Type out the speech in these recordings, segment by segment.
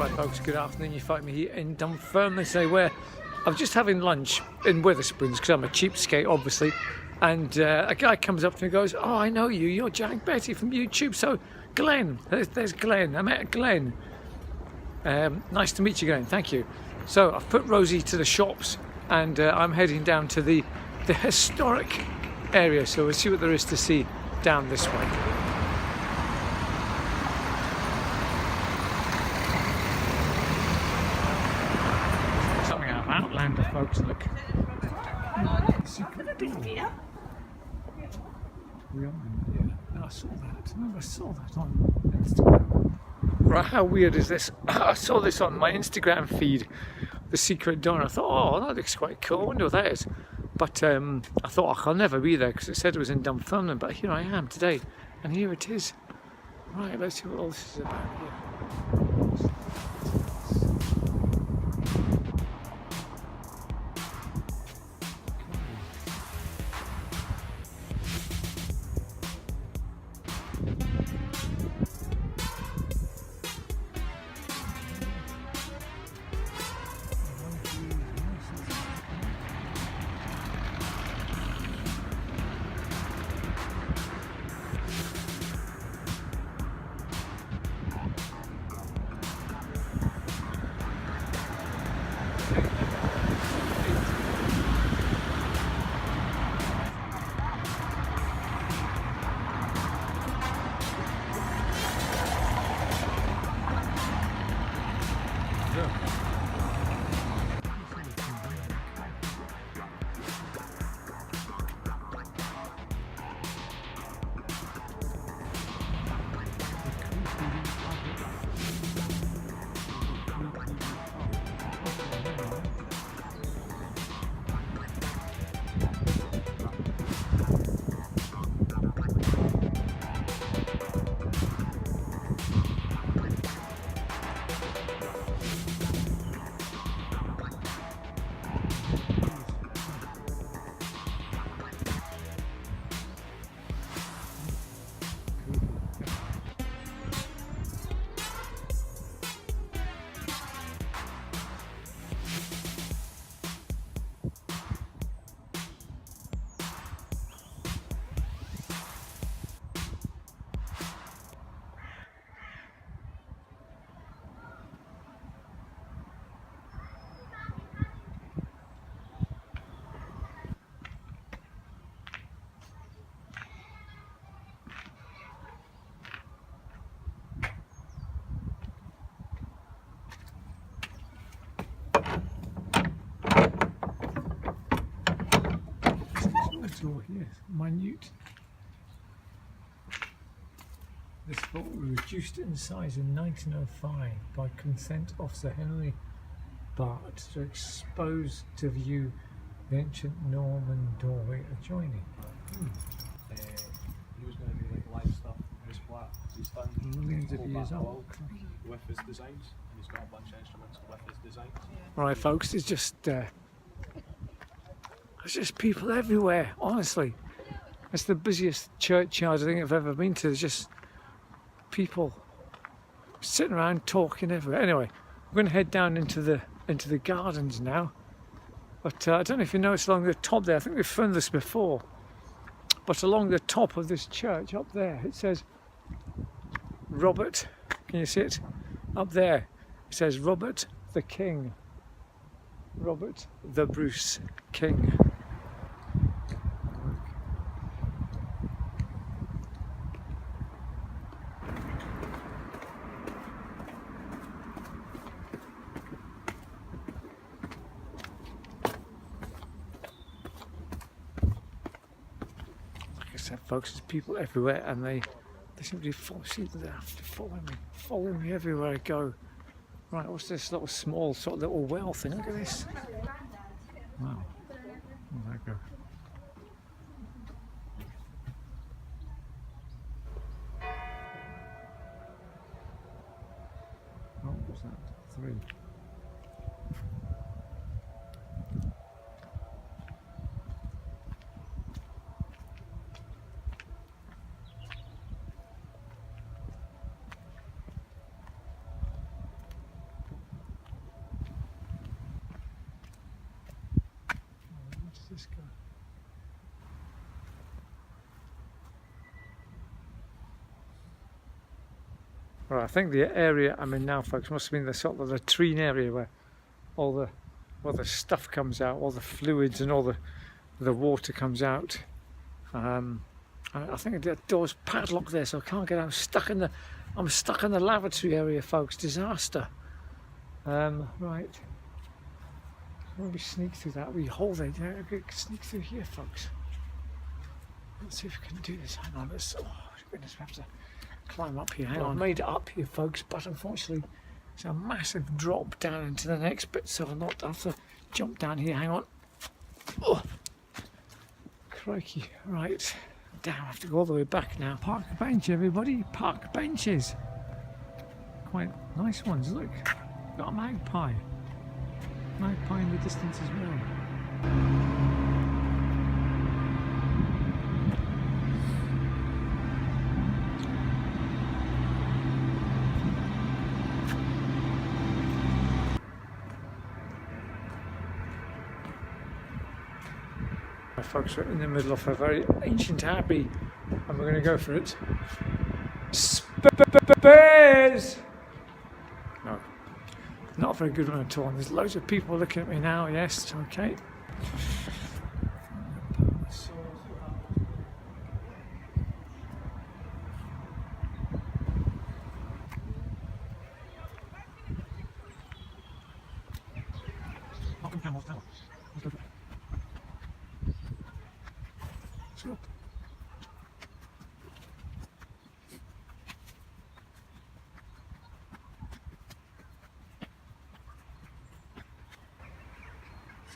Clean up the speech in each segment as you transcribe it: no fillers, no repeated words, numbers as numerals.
Right folks, good afternoon. You find me here in Dunfermline, where I'm just having lunch in Wetherspoons because I'm a cheapskate obviously, and a guy comes up to me and goes, "Oh, I know you, you're Jack Betty from YouTube." So Glenn, there's Glenn. I met Glenn. Nice to meet you, Glenn. Thank you. So I've put Rosie to the shops and I'm heading down to the historic area, so we'll see what there is to see down this way. Something out of Outlander, folks. Look. Secret door. Yeah, I saw that. I saw that on Instagram. Right, how weird is this? I saw this on my Instagram feed, the secret door. I thought, oh, that looks quite cool. I wonder what that is. But I thought, I'll never be there because it said it was in Dunfermline. But here I am today, and here it is. Right, let's see what all this is about here. Door here, minute. This vault was reduced in size in 1905 by consent of Sir Henry Bart to expose to view the ancient Norman doorway adjoining. He was going to do like live stuff in his flat. He's done Millions of years old with his designs, and he's got a bunch of instruments with his designs. Right, folks, it's just people everywhere, honestly. It's the busiest churchyard I think I've ever been to. There's just people sitting around talking everywhere. Anyway, we're going to head down into the gardens now. But I don't know if you noticed along the top there, I think we've filmed this before, but along the top of this church up there, it says Robert, can you see it? Up there, it says Robert the King. Robert the Bruce King. Like I said, folks, there's people everywhere, and they seem to be following me everywhere I go. Right, what's this little small sort of little well thing? Look at this. Wow. Where'd that go? Oh, what's that? 3. Right, I think the area I'm in now, folks, must have been the sort of the latrine area where all the stuff comes out, all the fluids and all the water comes out. I think the door's padlocked there, so I can't get out. I'm stuck in the lavatory area, folks. Disaster. Right. When we sneak through that wee hole there, yeah, we can sneak through here, folks. Let's see if we can do this. Hang on, oh goodness, we have to climb up here. Hang on. I've made it up here, folks, but unfortunately it's a massive drop down into the next bit, so I'll have to jump down here. Hang on. Oh, crikey. Right. Damn, I have to go all the way back now. Park bench, everybody. Park benches. Quite nice ones. Look, got a magpie. Magpie in the distance as well. Folks, we're in the middle of a very ancient abbey and we're going to go for it. Spares! No, not a very good one at all. There's loads of people looking at me now. Yes, okay.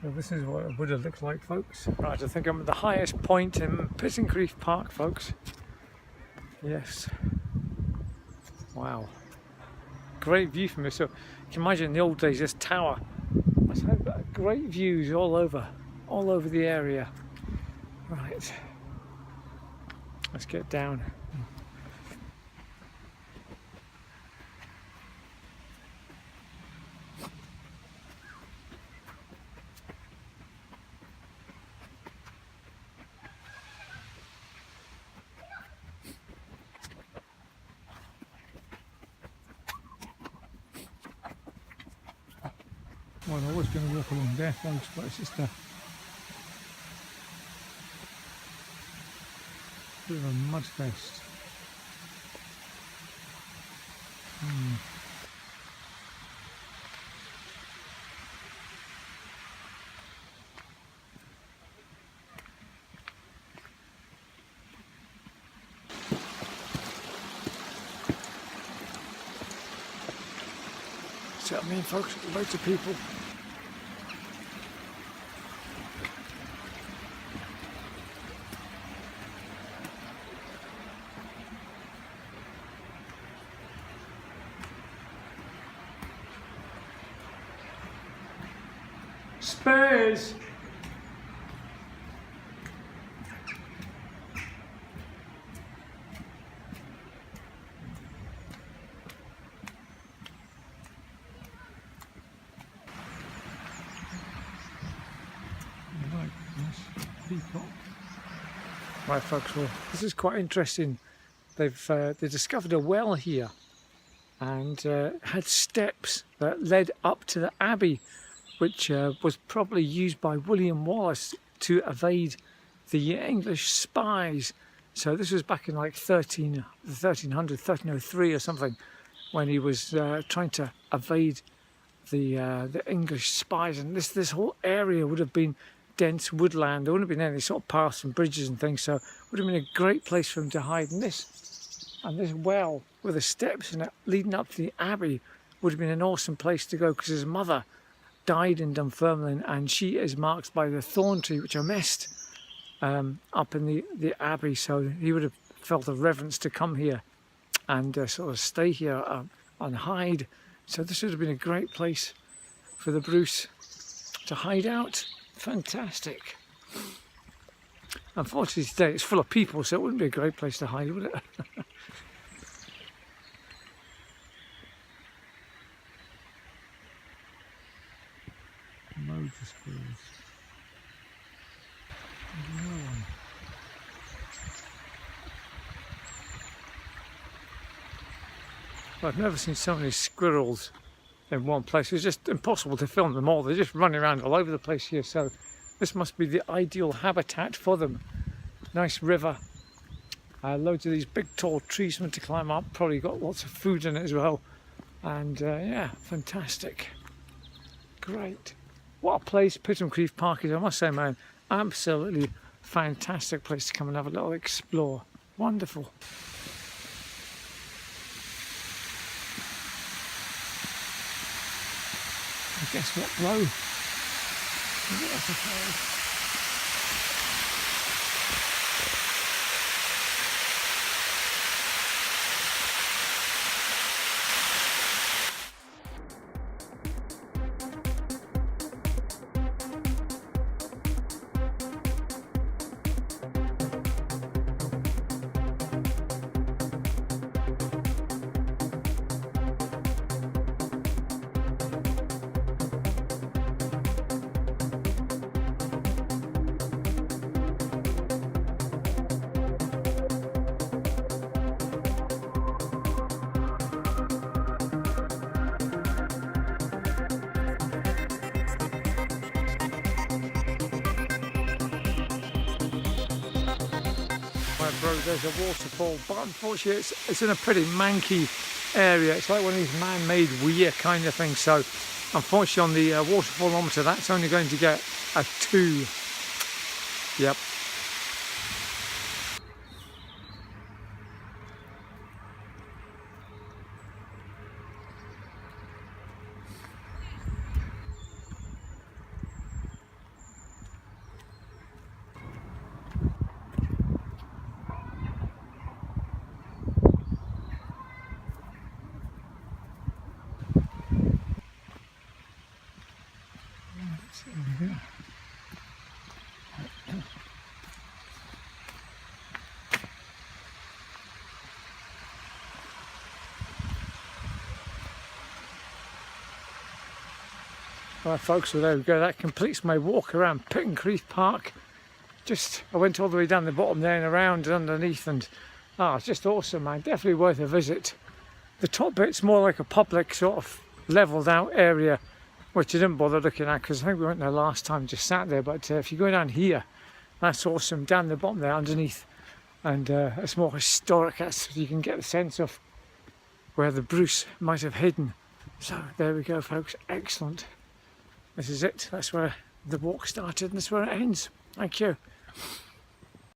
So this is what it would have looked like, folks. Right, I think I'm at the highest point in Pittencrieff Park, folks. Yes. Wow. Great view from here. So you can imagine in the old days this tower must have great views all over the area. Right. Let's get down. Well, I was going to walk along there, folks, but it's just a bit of a mud fest. See what I mean, folks? Loads of people. Spares! Peacock. Right, folks, well, this is quite interesting. They discovered a well here and had steps that led up to the abbey, which was probably used by William Wallace to evade the English spies. So this was back in like 1303 or something, when he was trying to evade the English spies. And this whole area would have been dense woodland. There wouldn't have been any sort of paths and bridges and things, so it would have been a great place for him to hide. And this well with the steps and leading up to the abbey would have been an awesome place to go, because his mother died in Dunfermline and she is marked by the thorn tree which I missed up in the abbey, so he would have felt a reverence to come here and sort of stay here and hide. So this would have been a great place for the Bruce to hide out. Fantastic. Unfortunately today it's full of people, so it wouldn't be a great place to hide, would it? Loads of squirrels. Another one. I've never seen so many squirrels in one place. It's just impossible to film them all. They're just running around all over the place here. So this must be the ideal habitat for them. Nice river. Loads of these big tall trees for them to climb up. Probably got lots of food in it as well. And yeah, fantastic. Great. What a place Pittencrieff Park is, I must say, man. Absolutely fantastic place to come and have a little explore. Wonderful. I guess what blow? Bro, there's a waterfall, but unfortunately it's in a pretty manky area. It's like one of these man-made weir kind of things. So unfortunately on the waterfallometer, that's only going to get a 2. Yep. Right folks, well there we go, that completes my walk around Pittencrieff Park. I went all the way down the bottom there and around and underneath, and it's just awesome, man. Definitely worth a visit. The top bit's more like a public sort of levelled out area, which I didn't bother looking at because I think we went there last time, just sat there. But if you go down here, that's awesome. Down the bottom there underneath, and it's more historic. You can get the sense of where the Bruce might have hidden. So there we go folks, excellent. This is it, that's where the walk started and that's where it ends. Thank you.